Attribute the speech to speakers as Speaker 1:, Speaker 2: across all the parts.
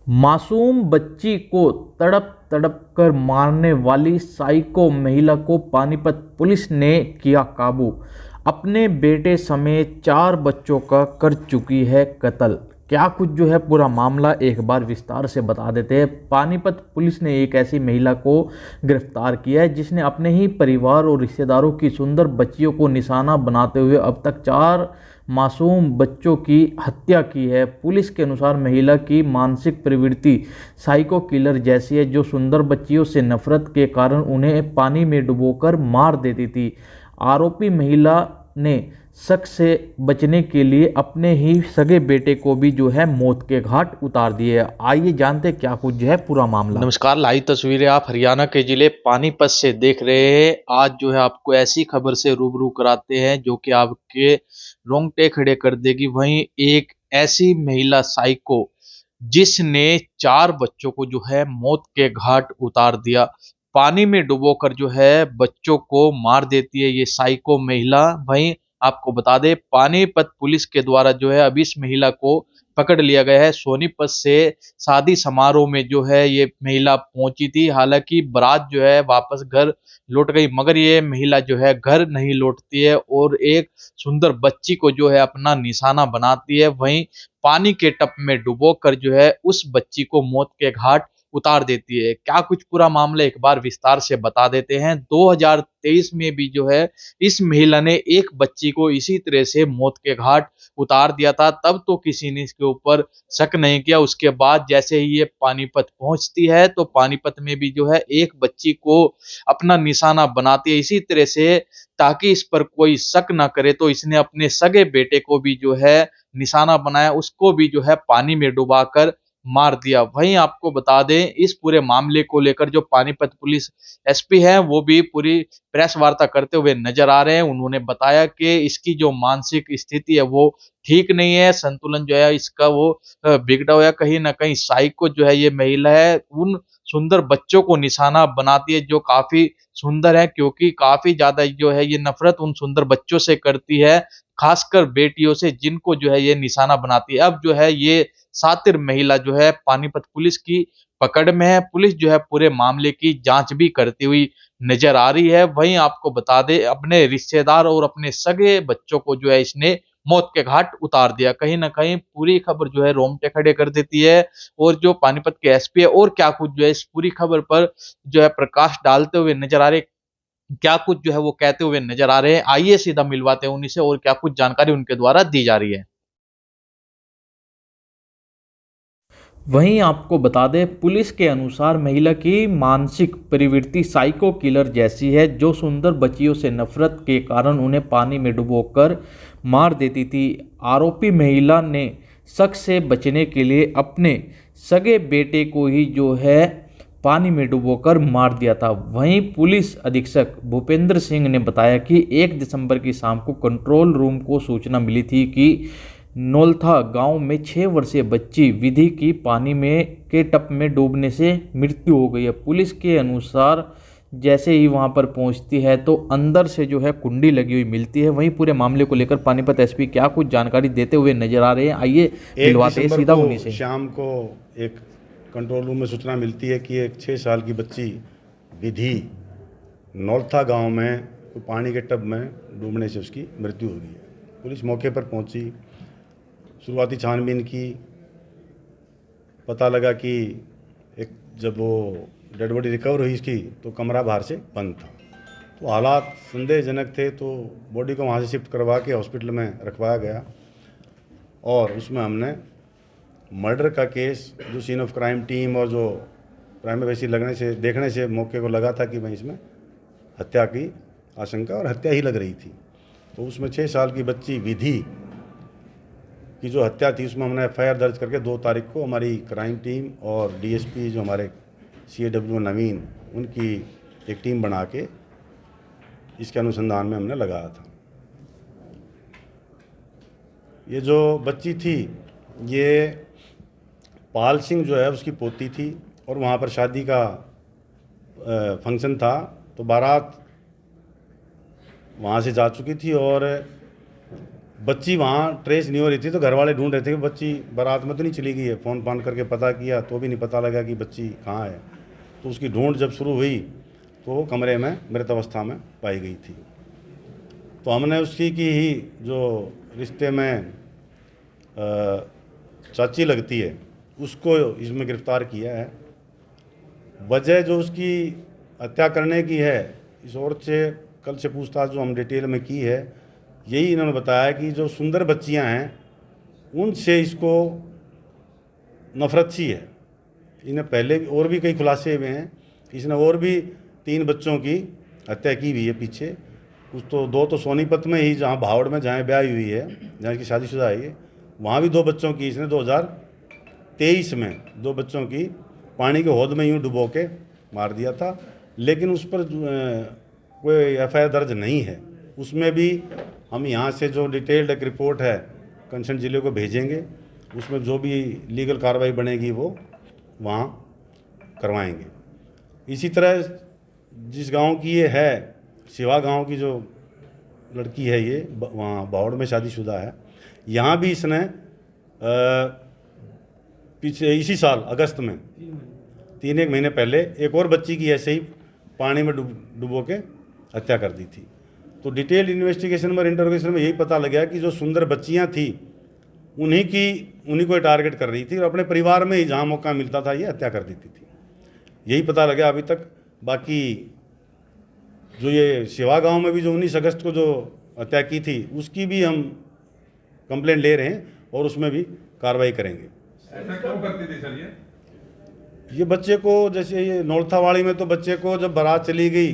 Speaker 1: मासूम बच्ची को तड़प तड़प कर मारने वाली साइको महिला को पानीपत पुलिस ने किया काबू। अपने बेटे समेत 4 बच्चों का कर चुकी है कत्ल। क्या कुछ जो है पूरा मामला एक बार विस्तार से बता देते हैं। पानीपत पुलिस ने एक ऐसी महिला को गिरफ्तार किया है जिसने अपने ही परिवार और रिश्तेदारों की सुंदर बच्चियों को निशाना बनाते हुए अब तक 4 मासूम बच्चों की हत्या की है। पुलिस के अनुसार महिला की मानसिक प्रवृत्ति साइको किलर जैसी है, जो सुंदर बच्चियों से नफरत के कारण उन्हें पानी में डुबोकर मार देती थी। आरोपी महिला ने शक से बचने के लिए अपने ही सगे बेटे को भी जो है मौत के घाट उतार दिए। आइए जानते क्या कुछ जो है पूरा मामला।
Speaker 2: नमस्कार, लाइव तस्वीरें आप हरियाणा के जिले पानीपत से देख रहे हैं। आज जो है आपको ऐसी खबर से रूबरू कराते हैं जो कि आपके रोंगटे खड़े कर देगी। वहीं एक ऐसी महिला साइको जिसने 4 बच्चों को जो है मौत के घाट उतार दिया, पानी में डुबोकर जो है बच्चों को मार देती है ये साइको महिला। वहीं आपको बता दें, पानीपत पुलिस के द्वारा जो है अब इस महिला को पकड़ लिया गया है। सोनीपत से शादी समारोह में जो है ये महिला पहुंची थी। हालांकि बारात जो है वापस घर लौट गई, मगर ये महिला जो है घर नहीं लौटती है और एक सुंदर बच्ची को जो है अपना निशाना बनाती है। वहीं पानी के टप में डुबोकर जो है उस बच्ची को मौत के घाट उतार देती है। क्या कुछ पूरा मामला एक बार विस्तार से बता देते हैं। 2023 में भी जो है इस महिला ने एक बच्ची को इसी तरह से मौत के घाट उतार दिया था। तब तो किसी ने इसके ऊपर शक नहीं किया। उसके बाद जैसे ही ये पानीपत पहुंचती है तो पानीपत में भी जो है एक बच्ची को अपना निशाना बनाती है इसी तरह से, ताकि इस पर कोई शक ना करे। तो इसने अपने सगे बेटे को भी जो है निशाना बनाया, उसको भी जो है पानी में डुबाकर मार दिया। वहीं आपको बता दें, इस पूरे मामले को लेकर जो पानीपत पुलिस एसपी है वो भी पूरी प्रेस वार्ता करते हुए नजर आ रहे हैं। उन्होंने बताया कि इसकी जो मानसिक स्थिति है वो ठीक नहीं है, संतुलन जो है इसका वो बिगड़ा हुआ है। कहीं ना कहीं साइको जो है ये महिला है, उन सुंदर बच्चों को निशाना बनाती है जो काफी सुंदर है, क्योंकि काफी ज्यादा जो है ये नफरत उन सुंदर बच्चों से करती है, खासकर बेटियों से, जिनको जो है ये निशाना बनाती है। अब जो है ये शातिर महिला जो है पानीपत पुलिस की पकड़ में है। पुलिस जो है पूरे मामले की जांच भी करती हुई नजर आ रही है। वहीं आपको बता दें, अपने रिश्तेदार और अपने सगे बच्चों को जो है इसने मौत के घाट उतार दिया। कहीं ना कहीं पूरी खबर जो है रोंगटे खड़े कर देती है। और जो पानीपत के एसपी है और क्या कुछ जो है इस पूरी खबर पर जो है प्रकाश डालते हुए नजर आ रहे, क्या कुछ जो है वो कहते हुए नजर आ रहे हैं। आइए सीधा मिलवाते हैं उन्हीं से और क्या कुछ जानकारी उनके द्वारा दी जा रही है।
Speaker 1: वहीं आपको बता दें, पुलिस के अनुसार महिला की मानसिक प्रवृत्ति साइको किलर जैसी है, जो सुंदर बच्चियों से नफरत के कारण उन्हें पानी में डुबोकर मार देती थी। आरोपी महिला ने शक से बचने के लिए अपने सगे बेटे को ही जो है पानी में डुबोकर मार दिया था। वहीं पुलिस अधीक्षक भूपेंद्र सिंह ने बताया कि 1 दिसंबर की शाम को कंट्रोल रूम को सूचना मिली थी कि नौलथा गांव में 6 वर्षीय बच्ची विधि की पानी में के टप में डूबने से मृत्यु हो गई है। पुलिस के अनुसार जैसे ही वहां पर पहुंचती है तो अंदर से जो है कुंडी लगी हुई मिलती है। वहीं पूरे मामले को लेकर पानीपत एसपी क्या कुछ जानकारी देते हुए नजर आ रहे हैं, आइए मिलवाते हैं सीधा उन्हीं से।
Speaker 3: शाम को एक कंट्रोल रूम में सूचना मिलती है कि एक 6 साल की बच्ची विधि नौलथा गांव में पानी के टब में डूबने से उसकी मृत्यु हो गई है। पुलिस मौके पर पहुंची, शुरुआती छानबीन की, पता लगा कि एक जब वो डेड बॉडी रिकवर हुई इसकी तो कमरा बाहर से बंद था। तो हालात संदेहजनक थे, तो बॉडी को वहाँ से शिफ्ट करवा के हॉस्पिटल में रखवाया गया और उसमें हमने मर्डर का केस, जो सीन ऑफ क्राइम टीम और जो प्राइमरी फेसी देखने से मौके को लगा था कि भाई इसमें हत्या की आशंका और हत्या ही लग रही थी। तो उसमें 6 साल की बच्ची विधि की जो हत्या थी उसमें हमने एफआईआर दर्ज करके 2 तारीख को हमारी क्राइम टीम और डीएसपी जो हमारे सीएडब्ल्यू नवीन, उनकी एक टीम बना के इसके अनुसंधान में हमने लगाया था। ये जो बच्ची थी ये पाल सिंह जो है उसकी पोती थी और वहाँ पर शादी का फंक्शन था, तो बारात वहाँ से जा चुकी थी और बच्ची वहाँ ट्रेस नहीं हो रही थी, तो घर वाले ढूंढ रहे थे कि बच्ची बारात में तो नहीं चली गई है। फ़ोन फान करके पता किया तो भी नहीं पता लगा कि बच्ची कहाँ है। तो उसकी ढूंढ जब शुरू हुई तो वो कमरे में मृत अवस्था में पाई गई थी। तो हमने उसकी की ही जो रिश्ते में चाची लगती है उसको इसमें गिरफ़्तार किया है। वजह जो उसकी हत्या करने की है, इस औरत से कल से पूछताछ जो हम डिटेल में की है, यही इन्होंने बताया कि जो सुंदर बच्चियां हैं उनसे इसको नफरत सी है। इन्हें पहले और भी कई खुलासे हुए हैं, इसने और भी 3 बच्चों की हत्या की हुई है पीछे। कुछ तो 2 तो सोनीपत में ही, जहाँ भावड़ में जहाँ ब्याह हुई है, जहाँ इसकी शादीशुदा है, वहाँ भी 2 बच्चों की इसने 2023 में 2 बच्चों की पानी के हौद में यूँ डुबो के मार दिया था। लेकिन उस पर कोई FIR दर्ज नहीं है। उसमें भी हम यहाँ से जो डिटेल्ड एक रिपोर्ट है कंसर्न जिले को भेजेंगे, उसमें जो भी लीगल कार्रवाई बनेगी वो वहाँ करवाएंगे। इसी तरह जिस गांव की ये है, सिवा गांव की जो लड़की है, ये वहाँ बावड़ में शादीशुदा है। यहाँ भी इसने पीछे इसी साल अगस्त में 3 महीने पहले एक और बच्ची की ऐसे ही पानी में डुबो के हत्या कर दी थी। तो डिटेल इन्वेस्टिगेशन और इंटरोगेशन में यही पता लगा कि जो सुंदर बच्चियां थी उन्हीं को टारगेट कर रही थी और अपने परिवार में ही जहां मौका मिलता था ये हत्या कर देती थी। यही पता लगा अभी तक। बाकी जो ये सिवा गांव में भी जो 19 अगस्त को जो हत्या की थी उसकी भी हम कंप्लेंट ले रहे हैं और उसमें भी कार्रवाई करेंगे।
Speaker 4: ऐसा क्यों करती थी सर
Speaker 3: ये बच्चे को, जैसे ये नौलथावाड़ी में तो बच्चे को जब बारात चली गई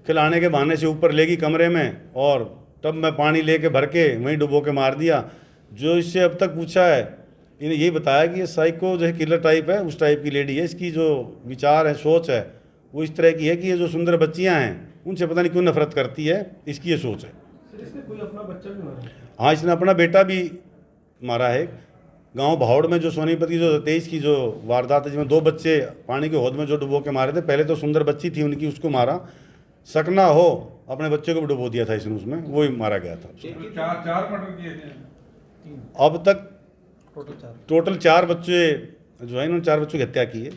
Speaker 3: खिलाने के बहाने से ऊपर लेगी कमरे में और टब में पानी लेके भर के वहीं डुबो के मार दिया। जो इससे अब तक पूछा है, इन्हें यही बताया कि ये साइको जो किलर टाइप है, उस टाइप की लेडी है। इसकी जो विचार है, सोच है, वो इस तरह की है कि ये जो सुंदर बच्चियां हैं उनसे पता नहीं क्यों नफरत करती है, इसकी ये सोच है।
Speaker 4: इसने कोई अपना बच्चा भी मारा?
Speaker 3: हाँ, इसने अपना बेटा भी मारा है। गांव भावड़ में जो सोनीपत की जो 23 की जो वारदात है, जिसमें 2 बच्चे पानी के हौद में जो डुबो के मारे थे, पहले तो सुंदर बच्ची थी उनकी, उसको मारा। सकना हो अपने बच्चे को भी डुबो दिया था इसने, उसमें वो ही मारा गया था।
Speaker 4: चार मर्डर किए थे
Speaker 3: अब तक टोटल 4 बच्चे जो है, इन्होंने 4 बच्चों की हत्या की है।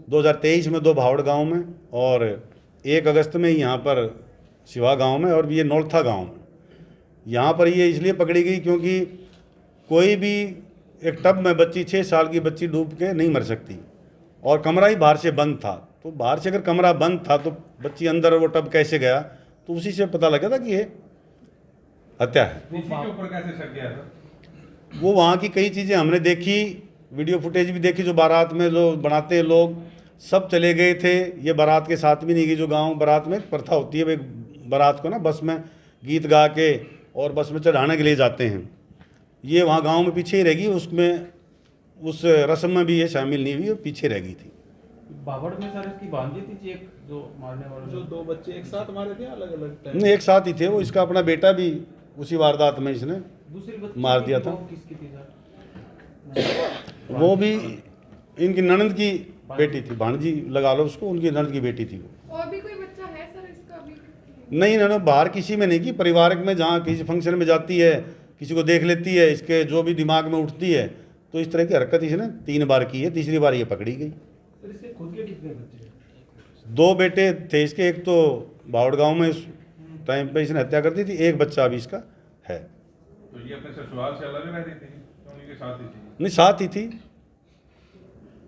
Speaker 3: 2023 में 2 भावड़ गांव में और 1 अगस्त में यहाँ पर सिवा गांव में और ये नौलथा गांव में। यहाँ पर ये इसलिए पकड़ी गई क्योंकि कोई भी एक टब में बच्ची 6 साल की बच्ची डूब के नहीं मर सकती और कमरा ही बाहर से बंद था। तो बाहर से अगर कमरा बंद था तो बच्ची अंदर वो टब कैसे गया, तो उसी से पता लगा था कि ये हत्या है।
Speaker 4: इसी के ऊपर कैसे शक गया सर?
Speaker 3: वो वहाँ की कई चीज़ें हमने देखी, वीडियो फुटेज भी देखी, जो बारात में लोग बनाते हैं, लोग सब चले गए थे। ये बारात के साथ भी नहीं गई। जो गांव बारात में प्रथा होती है, भाई बारात को ना बस में गीत गा के और बस में चढ़ाने के लिए जाते हैं, ये वहाँ गांव में पीछे ही रहेगी। उसमें उस रस्म में भी ये शामिल नहीं हुई, वो पीछे रह गई थी।
Speaker 5: बावड़ में सर इसकी भांजी थी एक जो मारने वाले,
Speaker 6: जो 2 बच्चे एक साथ मारे थे अलग अलग टाइम?
Speaker 3: नहीं, एक साथ ही थे वो। इसका अपना बेटा भी उसी वारदात में इसने
Speaker 5: दूसरी बच्ची
Speaker 3: मार दिया था।
Speaker 5: किसकी थी सर?
Speaker 3: वो भी इनकी ननंद की बेटी थी, भांजी लगा लो उसको, उनकी ननंद की बेटी थी वो।
Speaker 7: और भी कोई बच्चा है सर इसका अभी?
Speaker 3: नहीं, इन्होंने बाहर किसी में नहीं की, पारिवारिक में जहाँ किसी फंक्शन में जाती है, किसी को देख लेती है, इसके जो भी दिमाग में उठती है, तो इस तरह की हरकत इसने 3 बार की है। तीसरी बार ये पकड़ी गई।
Speaker 5: सर इसके खुद के कितने बच्चे?
Speaker 3: 2 बेटे थे इसके। एक तो बावड़ गांव में इस टाइम पे इसने हत्या कर दी थी, एक बच्चा अभी इसका है।
Speaker 4: तो ये अपने ससुराल से अलग रहती थी, तो उन्हीं के साथ ही थी?
Speaker 3: नहीं, साथ ही थी।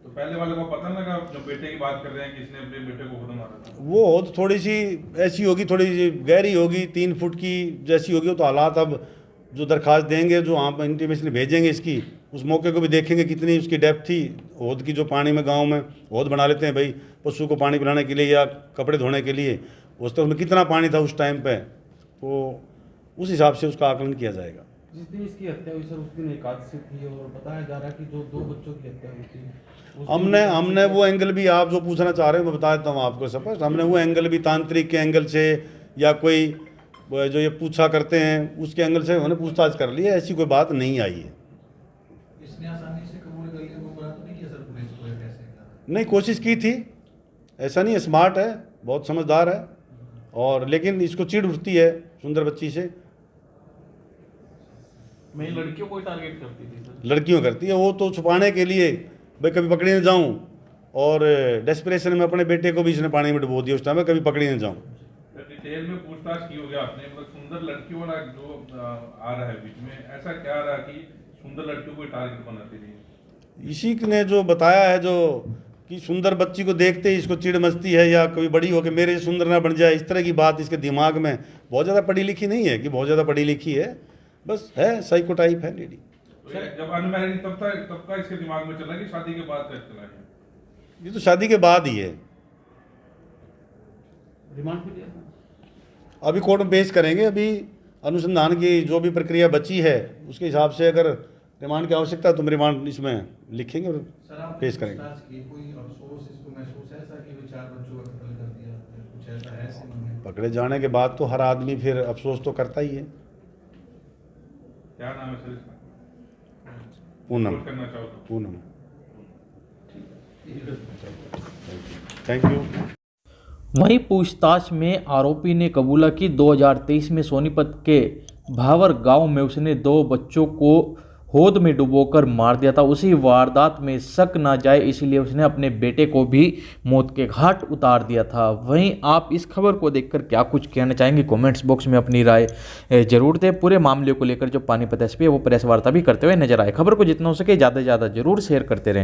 Speaker 4: तो पहले वाले को पता लगा, जो बेटे की बात कर रहे हैं कि इसने अपने बेटे को खुद मारा था?
Speaker 3: वो हौद थोड़ी सी ऐसी होगी, थोड़ी सी गहरी होगी, 3 फुट की जैसी होगी। तो हालात अब जो दरख्वास्त देंगे, जो वहाँ पर इंटीमेशन भेजेंगे इसकी, उस मौके को भी देखेंगे कितनी उसकी डेप्थ थी हौद की। जो पानी में गांव में हौद बना लेते हैं भाई पशु को पानी पिलाने के लिए या कपड़े धोने के लिए, उस तरह में कितना पानी था उस टाइम पे, तो उस हिसाब से उसका आकलन किया जाएगा।
Speaker 5: जिस दिन इसकी हत्या हुई सर उस दिन एकादशी थी और बताया जा रहा है कि जो 2 बच्चों की हत्या हुई थी,
Speaker 3: हमने वो एंगल भी, आप जो पूछना चाह रहे हैं मैं बता देता हूँ आपको सब। हमने वो एंगल भी तांत्रिक के एंगल से या कोई जो ये पूछा करते हैं उसके एंगल से हमने पूछताछ कर ली है। ऐसी कोई बात नहीं आई है।
Speaker 6: इसने आसानी से कबूल कर लिया, वो बात नहीं किया सर पुलिस को कैसे?
Speaker 3: नहीं, कोशिश की थी, ऐसा नहीं है। स्मार्ट है, बहुत समझदार है, और लेकिन इसको चिढ़ उठती है सुंदर बच्ची से।
Speaker 5: मैं लड़कियों को टारगेट करती थी सर।
Speaker 3: लड़कियों करती है वो तो छुपाने के लिए, भाई कभी पकड़े न जाऊँ, और डेस्परेशन में अपने बेटे को भी इसने पानी में डुबो दिया उस टाइम में, कभी पकड़े न जाऊँ।
Speaker 4: डिटेल में पूछताछ की होगी आपने, मतलब सुंदर लड़कियों वाला जो आ रहा है बीच में, ऐसा क्या रहा कि सुंदर लड़कियों को टारगेट बनाते थे?
Speaker 3: इसी ने जो बताया है, जो कि सुंदर बच्ची को देखते ही इसको चिढ़ मचती है, या कभी बड़ी हो के मेरे सुंदर ना बन जाए, इस तरह की बात इसके दिमाग में। बहुत ज़्यादा पढ़ी लिखी नहीं है कि बहुत ज़्यादा पढ़ी लिखी है, बस है साइको टाइप है लेडी।
Speaker 4: तो जब अनमैरिड तब का इसके दिमाग में चला कि शादी के बाद का चला है?
Speaker 3: ये तो शादी के बाद ही है।
Speaker 5: रिमांड भी लिया था।
Speaker 3: अभी कोर्ट में पेश करेंगे, अभी अनुसंधान की जो भी प्रक्रिया बची है उसके हिसाब से अगर रिमांड की आवश्यकता है तो हम रिमांड इसमें लिखेंगे और
Speaker 6: सर आप
Speaker 3: पेश करेंगे।
Speaker 6: कोई अफसोस इसको महसूस है ऐसा कि 4 बच्चों का कत्ल कर दिया, कुछ ऐसा है इसके मन में?
Speaker 3: पकड़े जाने के बाद तो हर आदमी फिर अफसोस तो करता ही है।
Speaker 4: क्या नाम है सर इसका?
Speaker 3: पूनम।
Speaker 4: रिपोर्ट करना चाहो तो?
Speaker 3: पूनम। Thank you.
Speaker 1: वहीं पूछताछ में आरोपी ने कबूला कि 2023 में सोनीपत के भावर गांव में उसने 2 बच्चों को होद में डुबोकर मार दिया था। उसी वारदात में शक ना जाए इसलिए उसने अपने बेटे को भी मौत के घाट उतार दिया था। वहीं आप इस खबर को देखकर क्या कुछ कहना चाहेंगे, कमेंट्स बॉक्स में अपनी राय जरूर दें। पूरे मामले को लेकर जो पानीपत एसपी है वो प्रेस वार्ता भी करते हुए नजर आए। खबर को जितना हो सके ज़्यादा से ज़्यादा जरूर शेयर करते रहें।